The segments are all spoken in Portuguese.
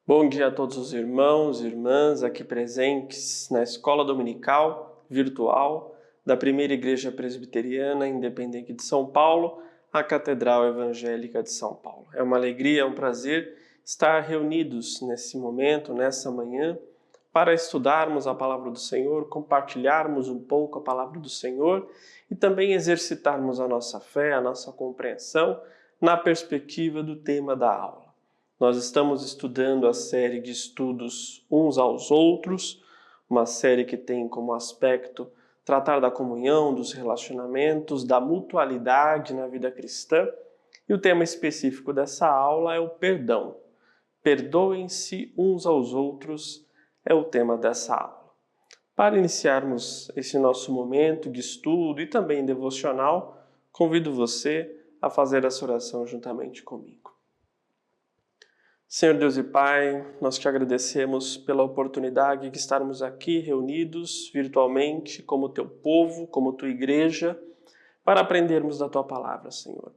Bom dia a todos os irmãos e irmãs aqui presentes na Escola Dominical Virtual da Primeira Igreja Presbiteriana Independente de São Paulo, a Catedral Evangélica de São Paulo. É uma alegria, é um prazer estar reunidos nesse momento, nessa manhã, para estudarmos a Palavra do Senhor, compartilharmos um pouco a Palavra do Senhor e também exercitarmos a nossa fé, a nossa compreensão na perspectiva do tema da aula. Nós estamos estudando a série de estudos uns aos outros, uma série que tem como aspecto tratar da comunhão, dos relacionamentos, da mutualidade na vida cristã. E o tema específico dessa aula é o perdão. Perdoem-se uns aos outros é o tema dessa aula. Para iniciarmos esse nosso momento de estudo e também devocional, convido você a fazer essa oração juntamente comigo. Senhor Deus e Pai, nós te agradecemos pela oportunidade de estarmos aqui reunidos virtualmente como teu povo, como tua igreja, para aprendermos da tua palavra, Senhor.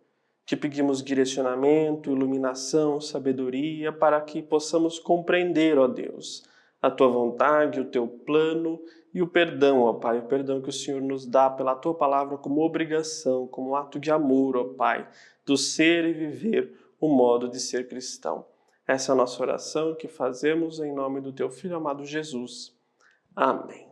Te pedimos direcionamento, iluminação, sabedoria, para que possamos compreender, ó Deus, a tua vontade, o teu plano e o perdão, ó Pai, o perdão que o Senhor nos dá pela tua palavra como obrigação, como ato de amor, ó Pai, do ser e viver o modo de ser cristão. Essa é a nossa oração que fazemos em nome do teu Filho amado Jesus. Amém.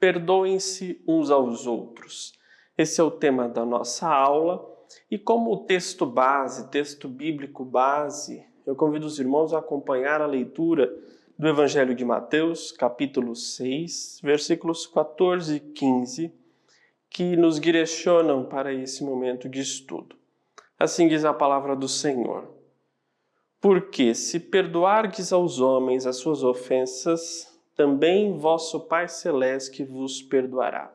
Perdoem-se uns aos outros. Esse é o tema da nossa aula e como texto base, texto bíblico base, eu convido os irmãos a acompanhar a leitura do Evangelho de Mateus, capítulo 6, versículos 14 e 15, que nos direcionam para esse momento de estudo. Assim diz a palavra do Senhor. Porque se perdoardes aos homens as suas ofensas, também vosso Pai Celeste vos perdoará.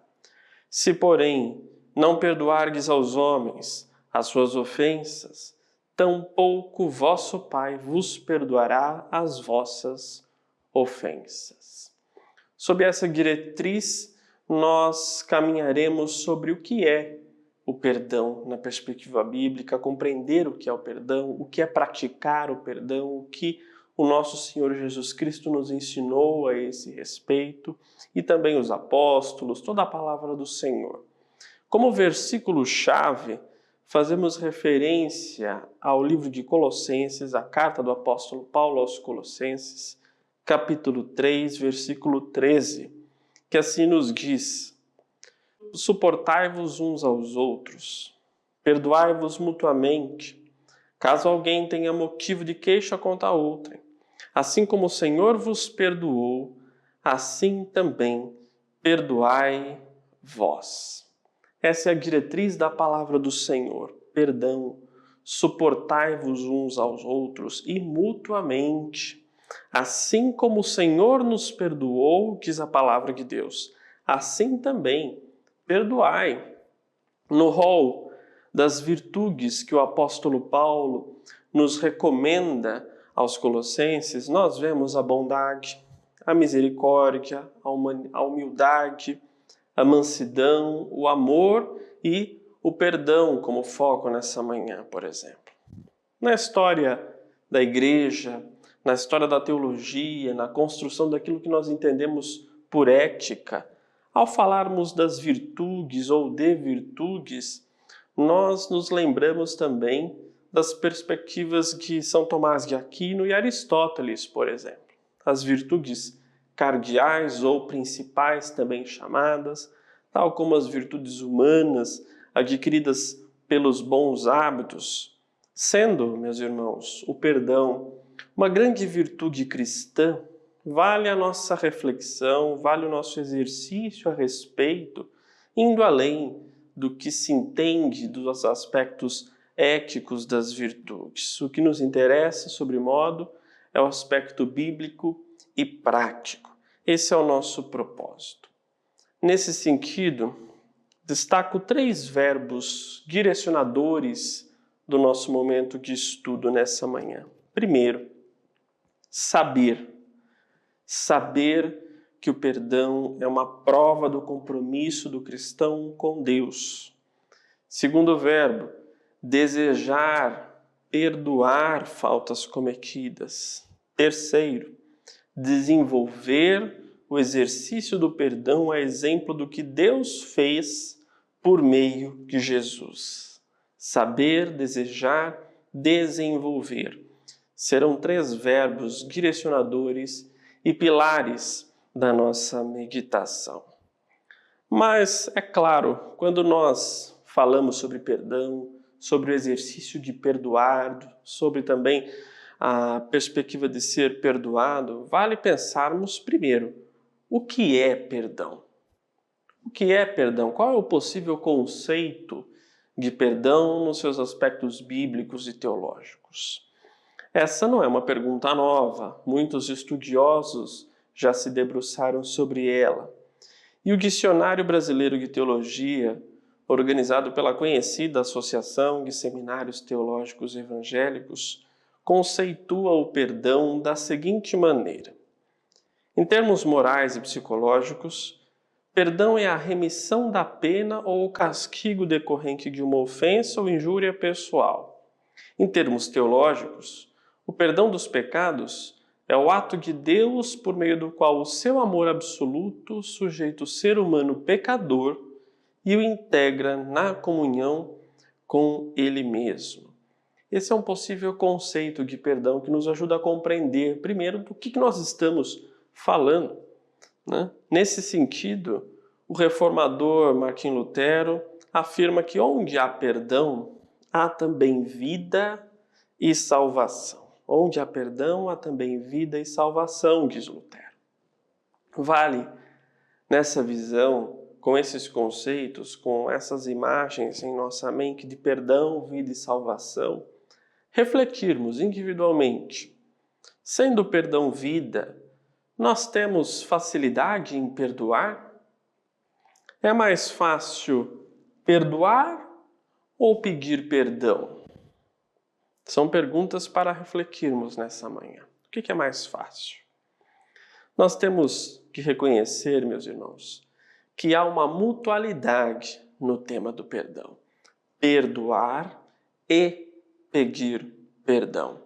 Se, porém, não perdoardes aos homens as suas ofensas, tampouco vosso Pai vos perdoará as vossas ofensas. Sob essa diretriz, nós caminharemos sobre o que é o perdão na perspectiva bíblica, compreender o que é o perdão, o que é praticar o perdão, o que o nosso Senhor Jesus Cristo nos ensinou a esse respeito e também os apóstolos, toda a palavra do Senhor. Como versículo-chave, fazemos referência ao livro de Colossenses, a carta do apóstolo Paulo aos Colossenses, capítulo 3, versículo 13, que assim nos diz: suportai-vos uns aos outros, perdoai-vos mutuamente, caso alguém tenha motivo de queixa contra outrem. Assim como o Senhor vos perdoou, assim também perdoai vós. Essa é a diretriz da palavra do Senhor, perdão. Suportai-vos uns aos outros e mutuamente. Assim como o Senhor nos perdoou, diz a palavra de Deus, assim também perdoai. No rol das virtudes que o apóstolo Paulo nos recomenda aos Colossenses, nós vemos a bondade, a misericórdia, a humildade, a mansidão, o amor e o perdão como foco nessa manhã, por exemplo. Na história da igreja, na história da teologia, na construção daquilo que nós entendemos por ética, ao falarmos das virtudes ou de virtudes, nós nos lembramos também das perspectivas de São Tomás de Aquino e Aristóteles, por exemplo. As virtudes cardeais ou principais, também chamadas, tal como as virtudes humanas adquiridas pelos bons hábitos, sendo, meus irmãos, o perdão uma grande virtude cristã. Vale a nossa reflexão, vale o nosso exercício a respeito, indo além do que se entende dos aspectos éticos das virtudes. O que nos interessa, sobremodo, é o aspecto bíblico e prático. Esse é o nosso propósito. Nesse sentido, destaco 3 verbos direcionadores do nosso momento de estudo nessa manhã. Primeiro, Saber. Saber que o perdão é uma prova do compromisso do cristão com Deus. Segundo verbo, desejar, perdoar faltas cometidas. Terceiro, desenvolver o exercício do perdão a exemplo do que Deus fez por meio de Jesus. Saber, desejar, desenvolver. Serão 3 verbos direcionadores e pilares da nossa meditação. Mas, é claro, quando nós falamos sobre perdão, sobre o exercício de perdoar, sobre também a perspectiva de ser perdoado, vale pensarmos primeiro, o que é perdão? O que é perdão? Qual é o possível conceito de perdão nos seus aspectos bíblicos e teológicos? Essa não é uma pergunta nova, muitos estudiosos já se debruçaram sobre ela. E o Dicionário Brasileiro de Teologia, organizado pela conhecida Associação de Seminários Teológicos Evangélicos, conceitua o perdão da seguinte maneira. Em termos morais e psicológicos, perdão é a remissão da pena ou o castigo decorrente de uma ofensa ou injúria pessoal. Em termos teológicos, o perdão dos pecados é o ato de Deus por meio do qual o seu amor absoluto sujeita o ser humano pecador e o integra na comunhão com Ele mesmo. Esse é um possível conceito de perdão que nos ajuda a compreender, primeiro, do que nós estamos falando, né? Nesse sentido, o reformador Martim Lutero afirma que onde há perdão, há também vida e salvação. Onde há perdão, há também vida e salvação, diz Lutero. Vale, nessa visão, com esses conceitos, com essas imagens em nossa mente de perdão, vida e salvação, refletirmos individualmente. Sendo o perdão vida, nós temos facilidade em perdoar? É mais fácil perdoar ou pedir perdão? São perguntas para refletirmos nessa manhã. O que é mais fácil? Nós temos que reconhecer, meus irmãos, que há uma mutualidade no tema do perdão. Perdoar e pedir perdão.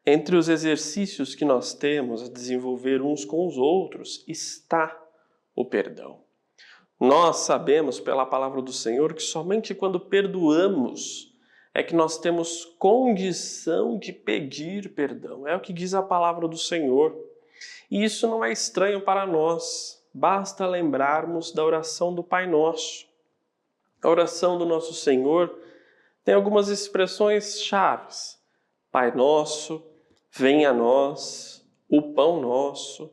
Entre os exercícios que nós temos a desenvolver uns com os outros está o perdão. Nós sabemos pela palavra do Senhor que somente quando perdoamos é que nós temos condição de pedir perdão. É o que diz a palavra do Senhor. E isso não é estranho para nós. Basta lembrarmos da oração do Pai Nosso. A oração do nosso Senhor tem algumas expressões chaves. Pai Nosso, venha a nós, o pão nosso,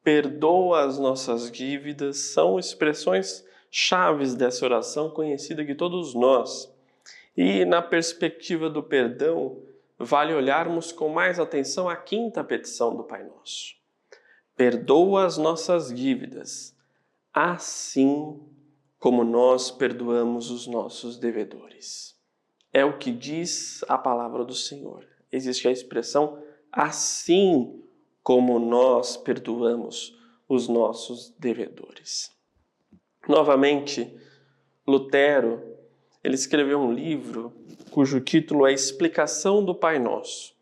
perdoa as nossas dívidas, são expressões chaves dessa oração conhecida de todos nós. E na perspectiva do perdão, vale olharmos com mais atenção a 5ª petição do Pai Nosso. Perdoa as nossas dívidas, assim como nós perdoamos os nossos devedores. É o que diz a palavra do Senhor. Existe a expressão assim como nós perdoamos os nossos devedores. Novamente, Lutero, ele escreveu um livro cujo título é Explicação do Pai Nosso.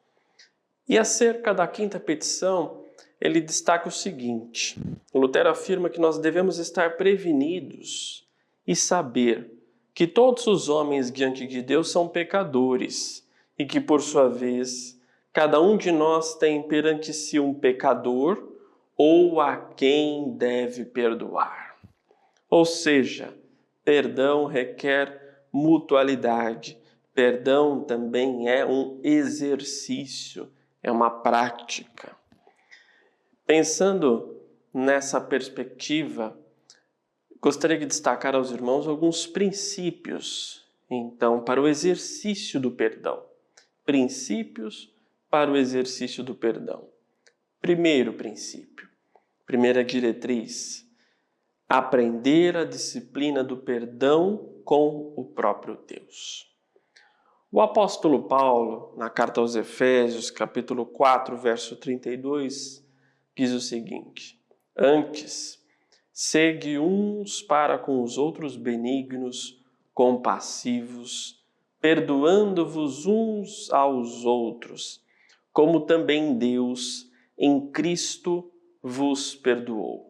E acerca da 5ª petição, ele destaca o seguinte. Lutero afirma que nós devemos estar prevenidos e saber que todos os homens diante de Deus são pecadores e que, por sua vez, cada um de nós tem perante si um pecador ou a quem deve perdoar. Ou seja, perdão requer mutualidade. Perdão também é um exercício, é uma prática. Pensando nessa perspectiva, gostaria de destacar aos irmãos alguns princípios, então, para o exercício do perdão. Princípios para o exercício do perdão. Primeiro princípio, primeira diretriz, aprender a disciplina do perdão com o próprio Deus. O apóstolo Paulo, na carta aos Efésios, capítulo 4, verso 32, diz o seguinte: Antes, sede uns para com os outros benignos, compassivos, perdoando-vos uns aos outros, como também Deus, em Cristo, vos perdoou.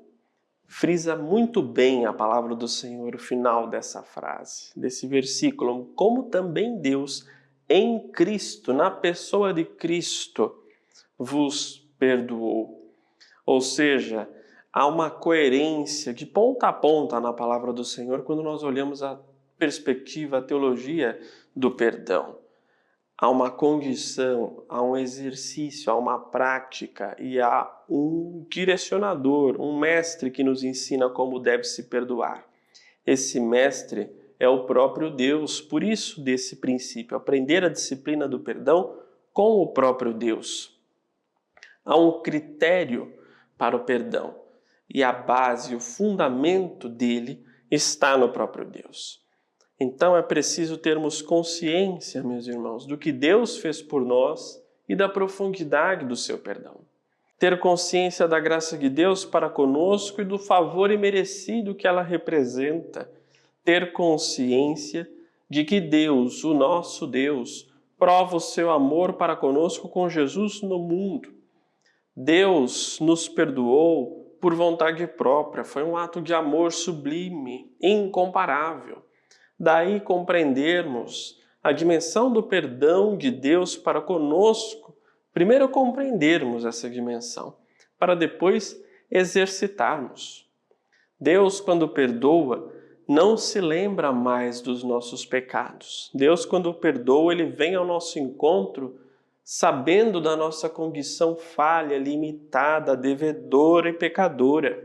Frisa muito bem a palavra do Senhor, o final dessa frase, desse versículo, como também Deus, em Cristo, na pessoa de Cristo, vos perdoou. Ou seja, há uma coerência de ponta a ponta na palavra do Senhor quando nós olhamos a perspectiva, a teologia do perdão. Há uma condição, há um exercício, há uma prática e há um direcionador, um mestre que nos ensina como deve se perdoar. Esse mestre é o próprio Deus, por isso desse princípio, aprender a disciplina do perdão com o próprio Deus. Há um critério para o perdão e a base, o fundamento dele está no próprio Deus. Então é preciso termos consciência, meus irmãos, do que Deus fez por nós e da profundidade do seu perdão. Ter consciência da graça de Deus para conosco e do favor imerecido que ela representa. Ter consciência de que Deus, o nosso Deus, prova o seu amor para conosco com Jesus no mundo. Deus nos perdoou por vontade própria, foi um ato de amor sublime, incomparável. Daí compreendermos a dimensão do perdão de Deus para conosco, primeiro compreendermos essa dimensão, para depois exercitarmos. Deus, quando perdoa, não se lembra mais dos nossos pecados. Deus, quando perdoa, Ele vem ao nosso encontro sabendo da nossa condição falha, limitada, devedora e pecadora.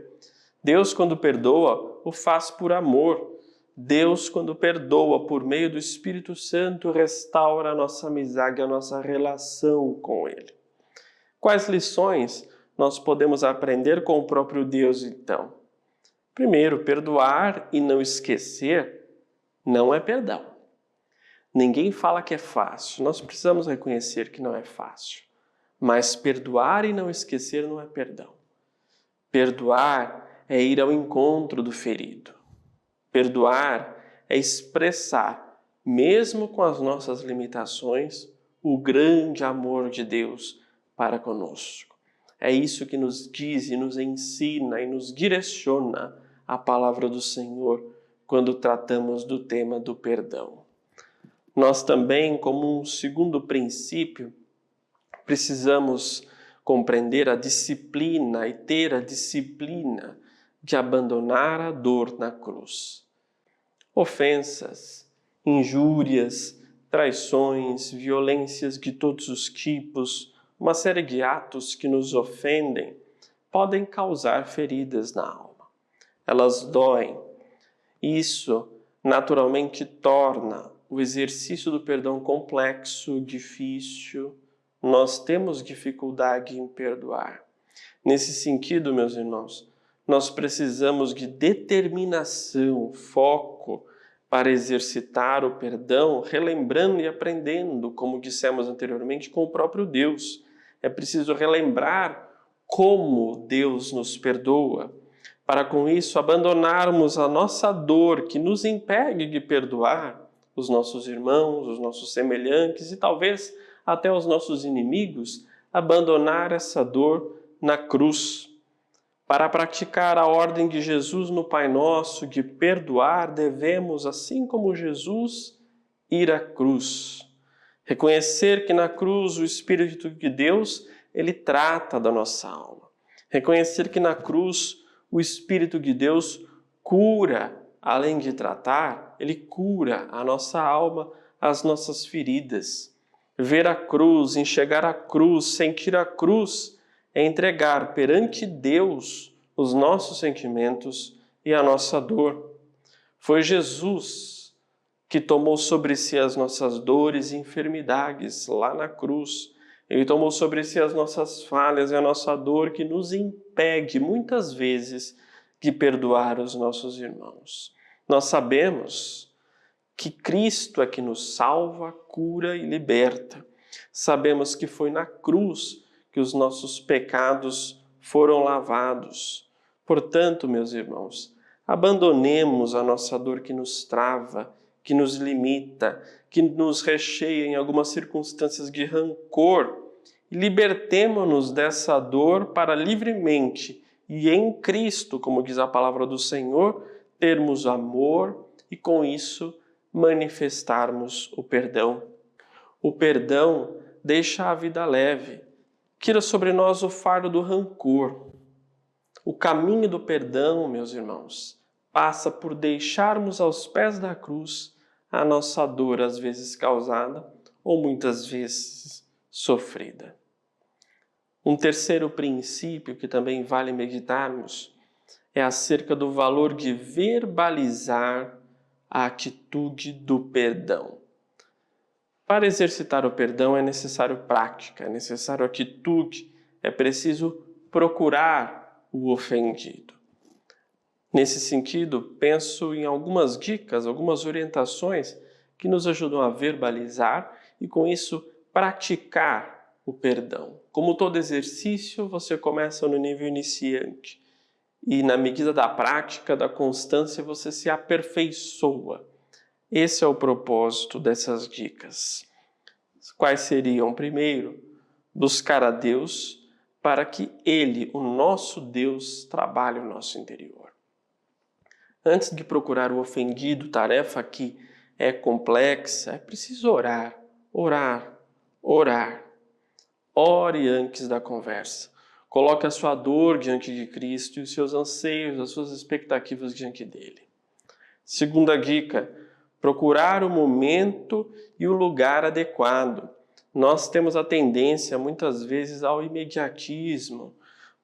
Deus, quando perdoa, o faz por amor. Deus, quando perdoa por meio do Espírito Santo, restaura a nossa amizade, a nossa relação com Ele. Quais lições nós podemos aprender com o próprio Deus, então? Primeiro, perdoar e não esquecer não é perdão. Ninguém fala que é fácil, nós precisamos reconhecer que não é fácil. Mas perdoar e não esquecer não é perdão. Perdoar é ir ao encontro do ferido. Perdoar é expressar, mesmo com as nossas limitações, o grande amor de Deus para conosco. É isso que nos diz e nos ensina e nos direciona a palavra do Senhor quando tratamos do tema do perdão. Nós também, como um segundo princípio, precisamos compreender a disciplina e ter a disciplina de abandonar a dor na cruz. Ofensas, injúrias, traições, violências de todos os tipos, uma série de atos que nos ofendem, podem causar feridas na alma. Elas doem. Isso, naturalmente, torna o exercício do perdão complexo, difícil. Nós temos dificuldade em perdoar. Nesse sentido, meus irmãos, nós precisamos de determinação, foco para exercitar o perdão, relembrando e aprendendo, como dissemos anteriormente, com o próprio Deus. É preciso relembrar como Deus nos perdoa, para com isso abandonarmos a nossa dor que nos impede de perdoar os nossos irmãos, os nossos semelhantes e talvez até os nossos inimigos, abandonar essa dor na cruz. Para praticar a ordem de Jesus no Pai Nosso de perdoar, devemos, assim como Jesus, ir à cruz. Reconhecer que na cruz o Espírito de Deus, ele trata da nossa alma. Reconhecer que na cruz o Espírito de Deus cura, além de tratar, ele cura a nossa alma, as nossas feridas. Ver a cruz, enxergar a cruz, sentir a cruz, é entregar perante Deus os nossos sentimentos e a nossa dor. Foi Jesus que tomou sobre si as nossas dores e enfermidades lá na cruz. Ele tomou sobre si as nossas falhas e a nossa dor que nos impede muitas vezes de perdoar os nossos irmãos. Nós sabemos que Cristo é que nos salva, cura e liberta. Sabemos que foi na cruz que os nossos pecados foram lavados. Portanto, meus irmãos, abandonemos a nossa dor que nos trava, que nos limita, que nos recheia em algumas circunstâncias de rancor, e libertemo-nos dessa dor para livremente e em Cristo, como diz a palavra do Senhor, termos amor e com isso manifestarmos o perdão. O perdão deixa a vida leve, tira sobre nós o fardo do rancor. O caminho do perdão, meus irmãos, passa por deixarmos aos pés da cruz a nossa dor, às vezes causada ou muitas vezes sofrida. Um terceiro princípio que também vale meditarmos é acerca do valor de verbalizar a atitude do perdão. Para exercitar o perdão é necessário prática, é necessário atitude, é preciso procurar o ofendido. Nesse sentido, penso em algumas dicas, algumas orientações que nos ajudam a verbalizar e, com isso, praticar o perdão. Como todo exercício, você começa no nível iniciante e, na medida da prática, da constância, você se aperfeiçoa. Esse é o propósito dessas dicas. Quais seriam? Primeiro, buscar a Deus para que Ele, o nosso Deus, trabalhe o nosso interior. Antes de procurar o ofendido, tarefa que é complexa, é preciso orar, orar, orar. Ore antes da conversa. Coloque a sua dor diante de Cristo e os seus anseios, as suas expectativas diante dele. Segunda dica, procurar o momento e o lugar adequado. Nós temos a tendência, muitas vezes, ao imediatismo.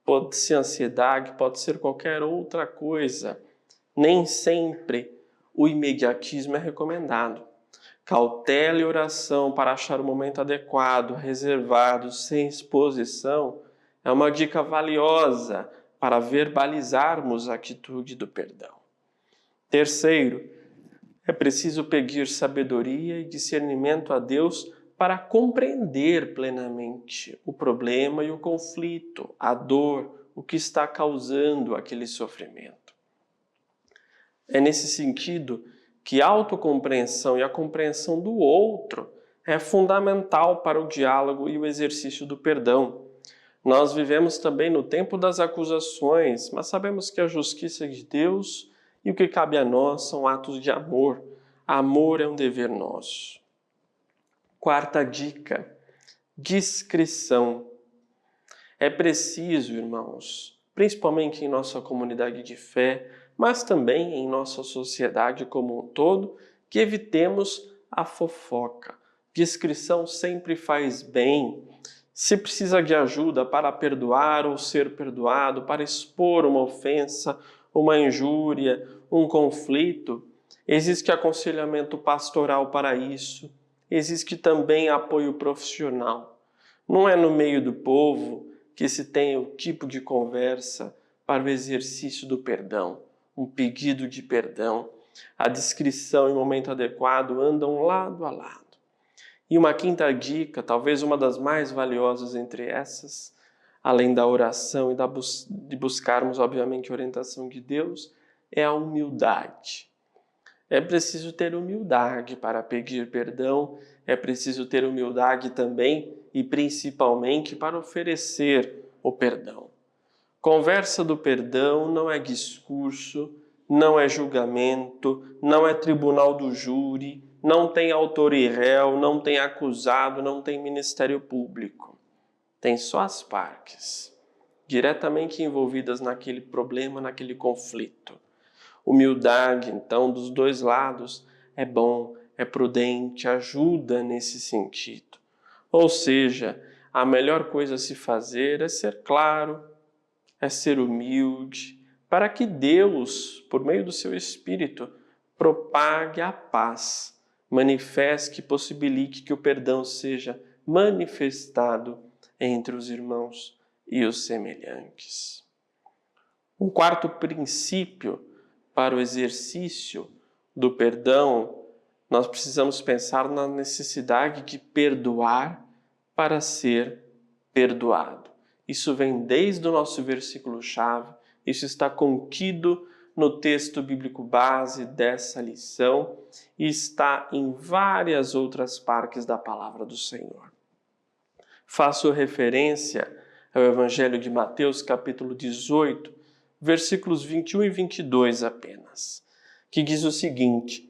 Pode ser ansiedade, pode ser qualquer outra coisa. Nem sempre o imediatismo é recomendado. Cautela e oração para achar o momento adequado, reservado, sem exposição, é uma dica valiosa para verbalizarmos a atitude do perdão. Terceiro, é preciso pedir sabedoria e discernimento a Deus para compreender plenamente o problema e o conflito, a dor, o que está causando aquele sofrimento. É nesse sentido que a autocompreensão e a compreensão do outro é fundamental para o diálogo e o exercício do perdão. Nós vivemos também no tempo das acusações, mas sabemos que a justiça é de Deus e o que cabe a nós são atos de amor. Amor é um dever nosso. Quarta dica, discrição. É preciso, irmãos, principalmente em nossa comunidade de fé, mas também em nossa sociedade como um todo, que evitemos a fofoca. Discrição sempre faz bem. Se precisa de ajuda para perdoar ou ser perdoado, para expor uma ofensa, uma injúria, um conflito, existe aconselhamento pastoral para isso, existe também apoio profissional. Não é no meio do povo que se tem o tipo de conversa para o exercício do perdão, um pedido de perdão. A discrição e o momento adequado andam lado a lado. E uma quinta dica, talvez uma das mais valiosas entre essas, além da oração e de buscarmos, obviamente, a orientação de Deus, é a humildade. É preciso ter humildade para pedir perdão, é preciso ter humildade também e principalmente para oferecer o perdão. Conversa do perdão não é discurso, não é julgamento, não é tribunal do júri, não tem autor e réu, não tem acusado, não tem ministério público. Tem só as partes, diretamente envolvidas naquele problema, naquele conflito. Humildade, então, dos dois lados é bom, é prudente, ajuda nesse sentido. Ou seja, a melhor coisa a se fazer é ser claro, é ser humilde, para que Deus, por meio do seu Espírito, propague a paz, manifeste, possibilite que o perdão seja manifestado entre os irmãos e os semelhantes. Um quarto princípio para o exercício do perdão nós precisamos pensar na necessidade de perdoar para ser perdoado. Isso vem desde o nosso versículo-chave, isso está contido no texto bíblico base dessa lição e está em várias outras partes da palavra do Senhor. Faço referência ao Evangelho de Mateus, capítulo 18, versículos 21 e 22 apenas, que diz o seguinte: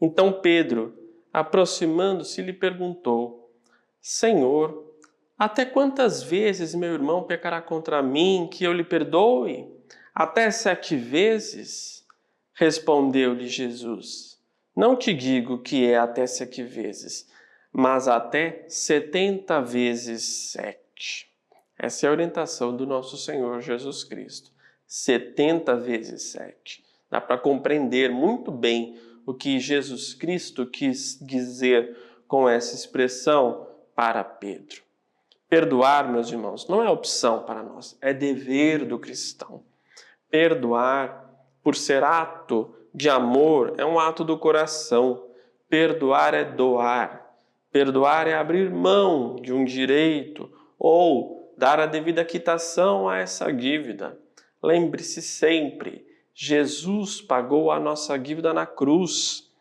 Então Pedro, aproximando-se, lhe perguntou: Senhor, até quantas vezes meu irmão pecará contra mim que eu lhe perdoe? Até 7 vezes? Respondeu-lhe Jesus: Não te digo que é até 7 vezes, mas até 70 vezes 7. Essa é a orientação do nosso Senhor Jesus Cristo. 70 vezes 7. Dá para compreender muito bem o que Jesus Cristo quis dizer com essa expressão para Pedro. Perdoar, meus irmãos, não é opção para nós, é dever do cristão. Perdoar, por ser ato de amor, é um ato do coração. Perdoar é doar. Perdoar é abrir mão de um direito ou dar a devida quitação a essa dívida. Lembre-se sempre, Jesus pagou a nossa dívida na cruz.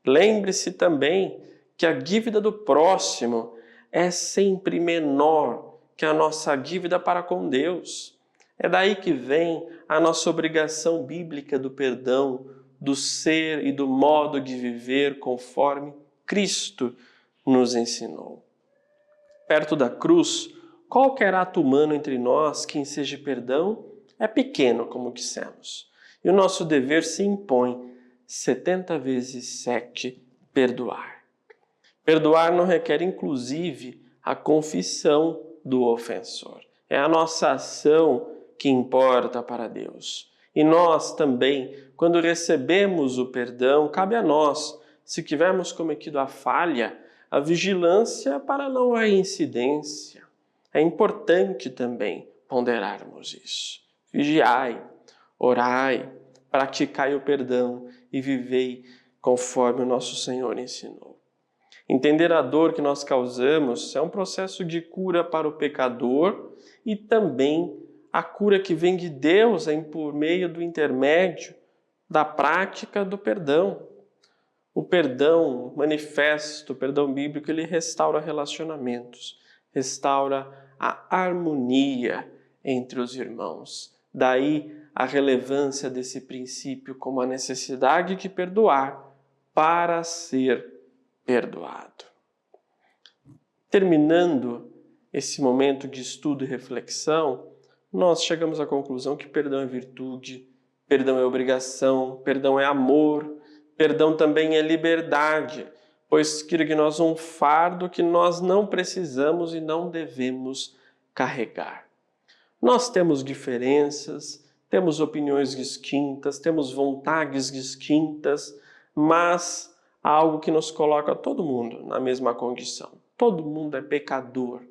Lembre-se também que a dívida do próximo é sempre menor que a nossa dívida para com Deus. É daí que vem a nossa obrigação bíblica do perdão, do ser e do modo de viver conforme Cristo nos ensinou. Perto da cruz, qualquer ato humano entre nós que enseje perdão é pequeno, como dissemos. E o nosso dever se impõe 70 vezes 7 perdoar. Perdoar não requer, inclusive, a confissão do ofensor. É a nossa ação que importa para Deus. E nós também, quando recebemos o perdão, cabe a nós, se tivermos cometido a falha, a vigilância para não haver incidência. É importante também ponderarmos isso. Vigiai, orai, praticai o perdão e vivei conforme o nosso Senhor ensinou. Entender a dor que nós causamos é um processo de cura para o pecador e também a cura que vem de Deus por meio do intermédio da prática do perdão. O perdão manifesto, o perdão bíblico, ele restaura relacionamentos, restaura a harmonia entre os irmãos. Daí a relevância desse princípio como a necessidade de perdoar para ser perdoado. Terminando esse momento de estudo e reflexão, nós chegamos à conclusão que perdão é virtude, perdão é obrigação, perdão é amor, perdão também é liberdade, pois tira de nós um fardo que nós não precisamos e não devemos carregar. Nós temos diferenças, temos opiniões distintas, temos vontades distintas, mas há algo que nos coloca todo mundo na mesma condição. Todo mundo é pecador,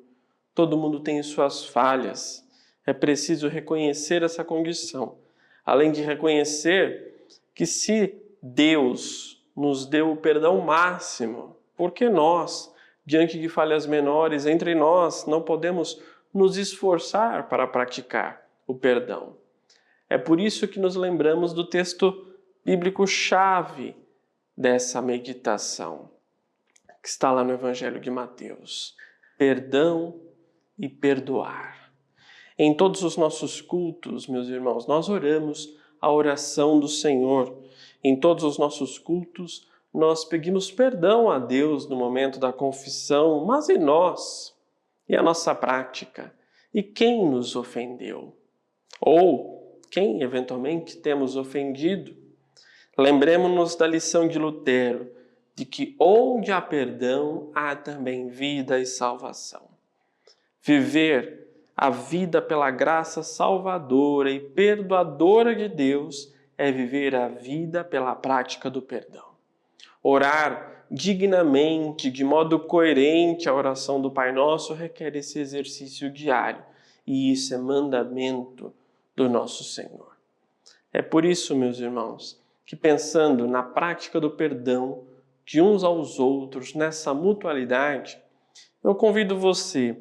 todo mundo tem suas falhas. É preciso reconhecer essa condição. Além de reconhecer que se Deus nos deu o perdão máximo, por que nós, diante de falhas menores entre nós, não podemos nos esforçar para praticar o perdão? É por isso que nos lembramos do texto bíblico-chave dessa meditação, que está lá no Evangelho de Mateus. Perdão e perdoar. Em todos os nossos cultos, meus irmãos, nós oramos a oração do Senhor. Em todos os nossos cultos, nós pedimos perdão a Deus no momento da confissão, mas e nós? E a nossa prática? E quem nos ofendeu? Ou quem, eventualmente, temos ofendido? Lembremos-nos da lição de Lutero, de que onde há perdão, há também vida e salvação. Viver a vida pela graça salvadora e perdoadora de Deus é viver a vida pela prática do perdão. Orar dignamente, de modo coerente, a oração do Pai Nosso requer esse exercício diário, e isso é mandamento do nosso Senhor. É por isso, meus irmãos, que pensando na prática do perdão, de uns aos outros, nessa mutualidade, eu convido você,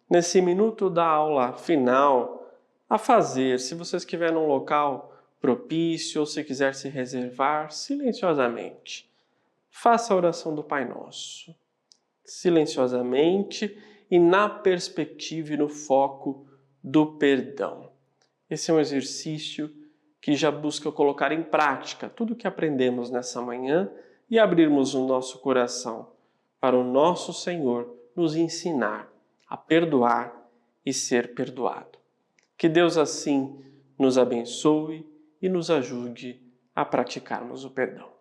nesse minuto da aula final, a fazer, se você estiver num local propício ou se quiser se reservar, silenciosamente, faça a oração do Pai Nosso, silenciosamente e na perspectiva e no foco do perdão. Esse é um exercício que já busca colocar em prática tudo o que aprendemos nessa manhã e abrirmos o nosso coração para o nosso Senhor nos ensinar a perdoar e ser perdoado. Que Deus assim nos abençoe e nos ajude a praticarmos o perdão.